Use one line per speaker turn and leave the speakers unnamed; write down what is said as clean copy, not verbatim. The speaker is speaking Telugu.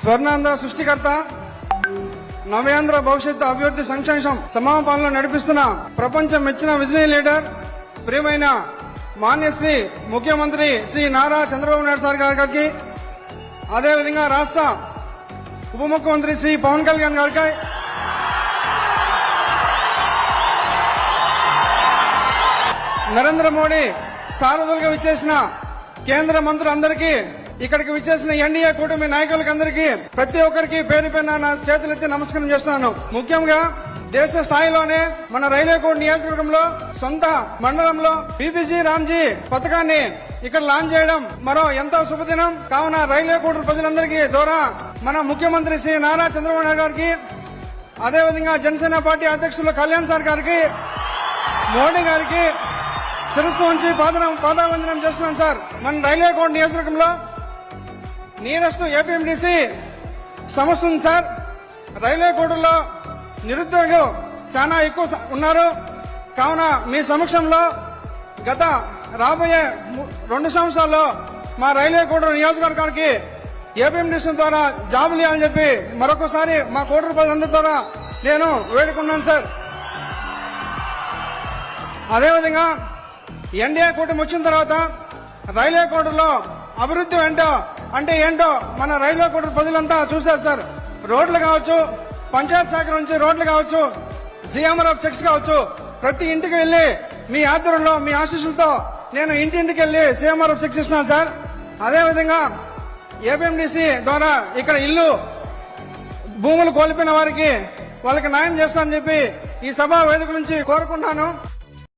స్వర్ణాంధ్ర సృష్టికర్త నవ్యాంధ్ర భవిష్యత్తు అభివృద్ధి సంక్షేమం సమాపనలో నడిపిస్తున్న ప్రపంచం మెచ్చిన విజనరీ లీడర్ ప్రియమైన మాన్యశ్రీ ముఖ్యమంత్రి శ్రీ నారా చంద్రబాబు నాయుడు సార్ గారికి, అదేవిధంగా రాష్ట్ర ఉప ముఖ్యమంత్రి శ్రీ పవన్ కళ్యాణ్ గారికి, నరేంద్ర మోడీ సారథులుగా విచ్చేసిన కేంద్ర మంత్రులందరికీ, ఇక్కడికి విచ్చేసిన ఎన్డీఏ కూటమి నాయకులకి అందరికీ ప్రతి ఒక్కరికి పేరు పేరున నా చేతులెత్తి నమస్కారం చేస్తున్నాను. ముఖ్యంగా దేశ స్థాయిలోనే మన రైల్వే కోడ్ నియోజకవర్గంలో సొంత మండలంలో బీబీజీ రామ్జీ పథకాన్ని ఇక్కడ లాంచ్ చేయడం మరో ఎంతో శుభదినం. కావున రైల్వే కోడ్ ప్రజలందరికీ ద్వారా మన ముఖ్యమంత్రి శ్రీ నారా చంద్రబాబు నాయుడు గారికి, అదేవిధంగా జనసేన పార్టీ అధ్యక్షులు కళ్యాణ్ సార్ గారికి, మోడీ గారికి శిరస్సు ఉంచి పాదావందనం చేస్తున్నాను. సార్, మన రైల్వే కోడ్ నియోజకవర్గంలో నియరెస్ట్ ఏపీఎండిసి సంస్థ ఉంది. సార్, రైల్వే కోడ్లో నిరుద్యోగులు చాలా ఎక్కువ ఉన్నారు. కావున మీ సమక్షంలో గత రాబోయే 2 సంవత్సరాల్లో మా రైల్వే కోడ్ నియోజకవర్గానికి ఏపీఎండిసి ద్వారా జాబులు ఇవ్వాలని చెప్పి మరొకసారి మా కోటూరు ప్రజలందరి ద్వారా నేను వేడుకున్నాను. సార్, అదేవిధంగా ఎన్డీఏ కూటమి వచ్చిన తర్వాత రైల్వే కోటలో అభివృద్ధి ఏంటో మన రైల్వే కోట ప్రజలంతా చూశారు. సార్, రోడ్లు కావచ్చు, పంచాయత్ శాఖ నుంచి రోడ్లు కావచ్చు, జిఎంఆర్ఎఫ్ చెక్స్ కావచ్చు, ప్రతి ఇంటికి వెళ్లి మీ ఆధ్వర్యంలో మీ ఆశీస్సులతో నేను ఇంటింటికి వెళ్లి జిఎంఆర్ఎఫ్ చెక్స్ ఇస్తున్నాను. సార్, అదేవిధంగా ఏపీఎండిసి ద్వారా ఇక్కడ భూములు కోల్పోయిన వారికి వాళ్ళకి న్యాయం చేస్తానని చెప్పి ఈ సభా వేదిక నుంచి కోరుకుంటున్నాను.